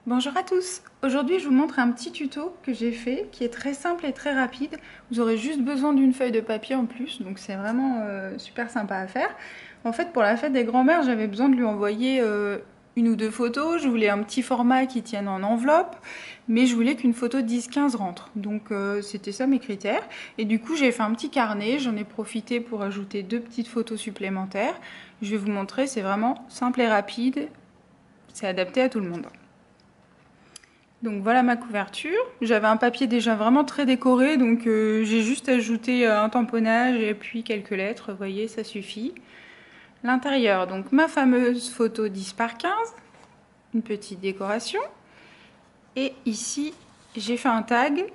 Bonjour à tous, aujourd'hui je vous montre un petit tuto que j'ai fait qui est très simple et très rapide. Vous aurez juste besoin d'une feuille de papier en plus, donc c'est vraiment super sympa à faire. En fait pour la fête des grands-mères j'avais besoin de lui envoyer une ou deux photos. Je voulais un petit format qui tienne en enveloppe, mais je voulais qu'une photo de 10-15 rentre. Donc c'était ça mes critères. Et du coup j'ai fait un petit carnet, j'en ai profité pour ajouter deux petites photos supplémentaires. Je vais vous montrer, c'est vraiment simple et rapide, c'est adapté à tout le monde. Donc voilà ma couverture. J'avais un papier déjà vraiment très décoré, donc j'ai juste ajouté un tamponnage et puis quelques lettres, vous voyez, ça suffit. L'intérieur, donc ma fameuse photo 10 par 15, une petite décoration. Et ici, j'ai fait un tag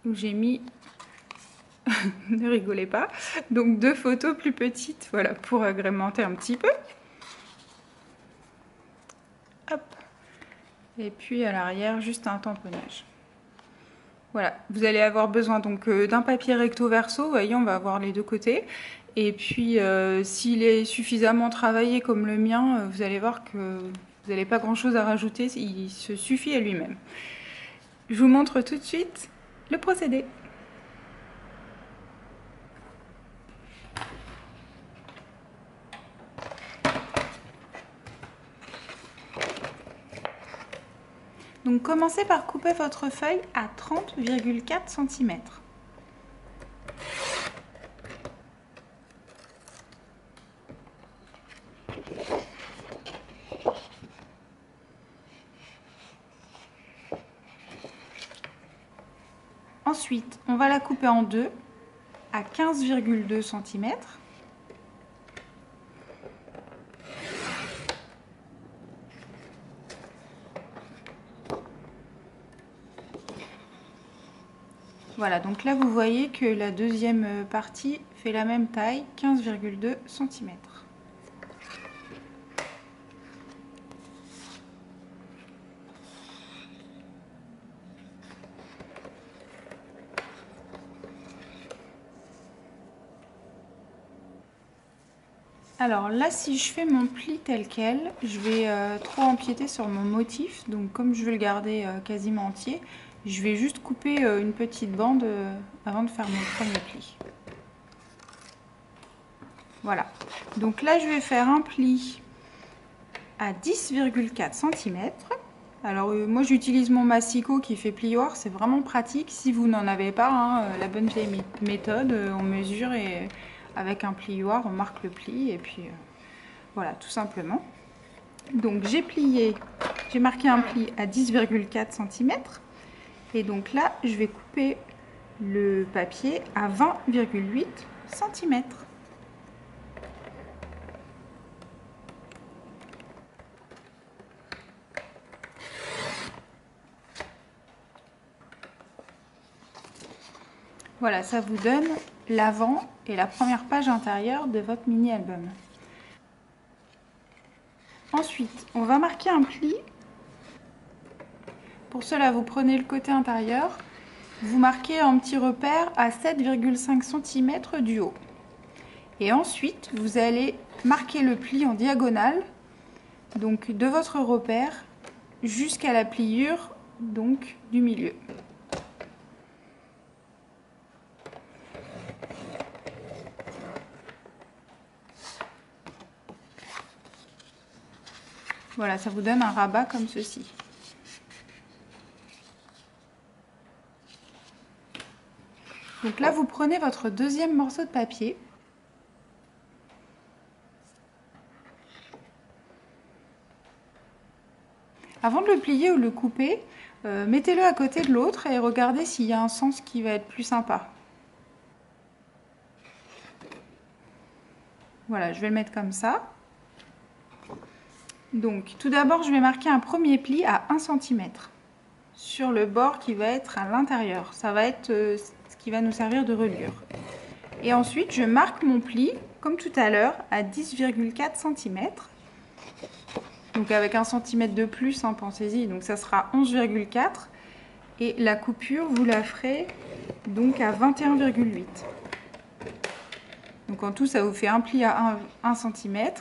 où j'ai mis, ne rigolez pas, donc deux photos plus petites, voilà, pour agrémenter un petit peu. Hop. Et puis à l'arrière, juste un tamponnage. Voilà, vous allez avoir besoin donc d'un papier recto verso, vous voyez, on va avoir les deux côtés. Et puis s'il est suffisamment travaillé comme le mien, vous allez voir que vous n'avez pas grand chose à rajouter, il se suffit à lui-même. Je vous montre tout de suite le procédé. Donc commencez par couper votre feuille à 30,4 cm. Ensuite, on va la couper en deux à 15,2 cm. Voilà, donc là vous voyez que la deuxième partie fait la même taille, 15,2 cm. Alors là, si je fais mon pli tel quel, je vais trop empiéter sur mon motif. Donc comme je veux le garder quasiment entier, je vais juste couper une petite bande avant de faire mon premier pli. Voilà. Donc là, je vais faire un pli à 10,4 cm. Alors moi, j'utilise mon massicot qui fait plioir. C'est vraiment pratique. Si vous n'en avez pas, hein, la bonne vieille méthode, on mesure et avec un plioir, on marque le pli et puis voilà, tout simplement. Donc j'ai marqué un pli à 10,4 cm et donc là je vais couper le papier à 20,8 cm. Voilà, ça vous donne l'avant et la première page intérieure de votre mini-album. Ensuite, on va marquer un pli. Pour cela, vous prenez le côté intérieur, vous marquez un petit repère à 7,5 cm du haut. Et ensuite, vous allez marquer le pli en diagonale, donc de votre repère jusqu'à la pliure donc du milieu. Voilà, ça vous donne un rabat comme ceci. Donc là, vous prenez votre deuxième morceau de papier. Avant de le plier ou de le couper, mettez-le à côté de l'autre et regardez s'il y a un sens qui va être plus sympa. Voilà, je vais le mettre comme ça. Donc, tout d'abord, je vais marquer un premier pli à 1 cm sur le bord qui va être à l'intérieur. Ça va être ce qui va nous servir de reliure. Et ensuite, je marque mon pli, comme tout à l'heure, à 10,4 cm. Donc avec 1 cm de plus, hein, pensez-y, donc ça sera 11,4. Et la coupure, vous la ferez donc à 21,8. Donc en tout, ça vous fait un pli à 1 cm.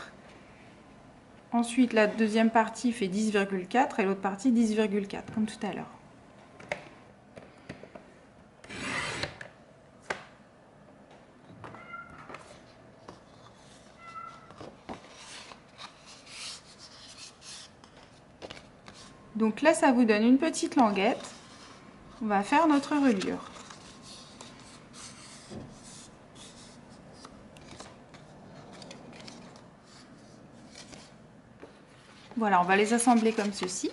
Ensuite, la deuxième partie fait 10,4 et l'autre partie 10,4, comme tout à l'heure. Donc là, ça vous donne une petite languette. On va faire notre reliure. Voilà, on va les assembler comme ceci.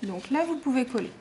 Donc là, vous pouvez coller.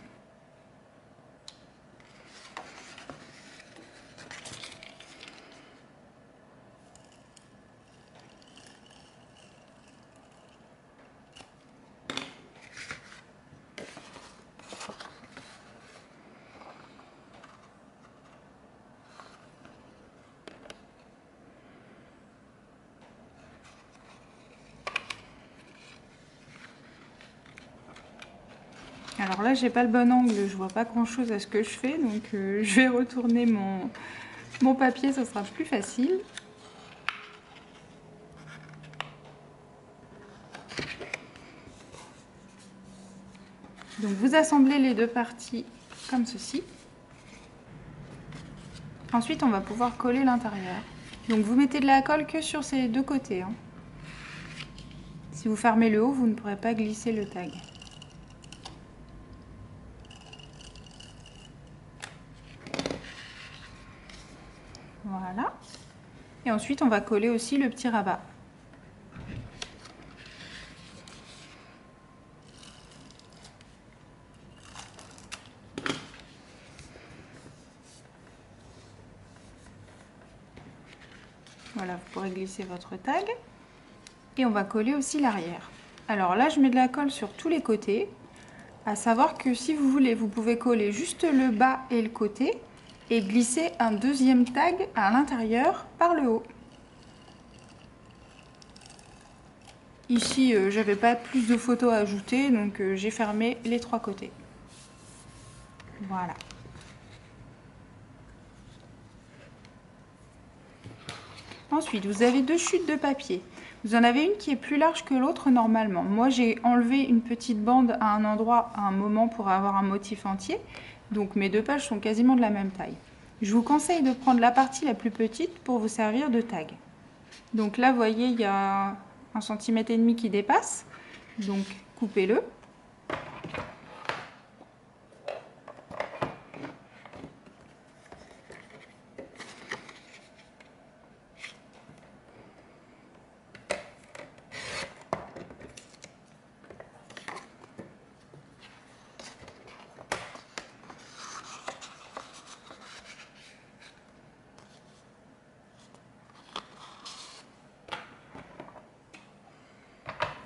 Alors là, j'ai pas le bon angle, je vois pas grand chose à ce que je fais, donc je vais retourner mon papier, ça sera plus facile. Donc vous assemblez les deux parties comme ceci. Ensuite, on va pouvoir coller l'intérieur. Donc vous mettez de la colle que sur ces deux côtés, hein. Si vous fermez le haut, vous ne pourrez pas glisser le tag. Voilà. Et ensuite, on va coller aussi le petit rabat. Voilà, vous pourrez glisser votre tag. Et on va coller aussi l'arrière. Alors là, je mets de la colle sur tous les côtés. À savoir que si vous voulez, vous pouvez coller juste le bas et le côté et glisser un deuxième tag à l'intérieur par le haut. Ici, j'avais pas plus de photos à ajouter, donc j'ai fermé les trois côtés. Voilà. Ensuite, vous avez deux chutes de papier. Vous en avez une qui est plus large que l'autre normalement. Moi, j'ai enlevé une petite bande à un endroit à un moment pour avoir un motif entier. Donc mes deux pages sont quasiment de la même taille. Je vous conseille de prendre la partie la plus petite pour vous servir de tag. Donc là, vous voyez, il y a 1,5 cm qui dépasse. Donc coupez-le.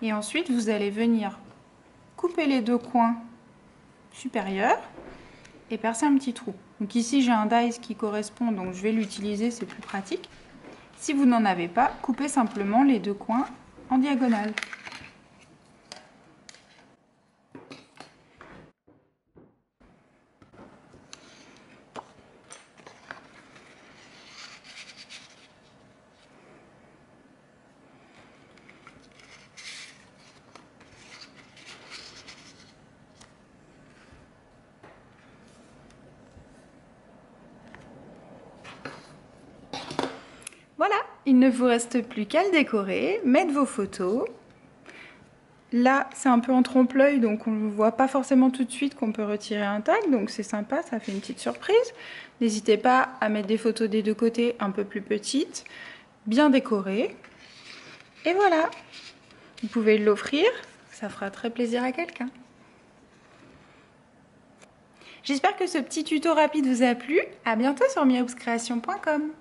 Et ensuite, vous allez venir couper les deux coins supérieurs et percer un petit trou. Donc ici, j'ai un dies qui correspond, donc je vais l'utiliser, c'est plus pratique. Si vous n'en avez pas, coupez simplement les deux coins en diagonale. Voilà, il ne vous reste plus qu'à le décorer, mettre vos photos. Là, c'est un peu en trompe-l'œil, donc on ne voit pas forcément tout de suite qu'on peut retirer un tag, donc c'est sympa, ça fait une petite surprise. N'hésitez pas à mettre des photos des deux côtés un peu plus petites, bien décorées. Et voilà, vous pouvez l'offrir, ça fera très plaisir à quelqu'un. J'espère que ce petit tuto rapide vous a plu. À bientôt sur miaoupscreation.com.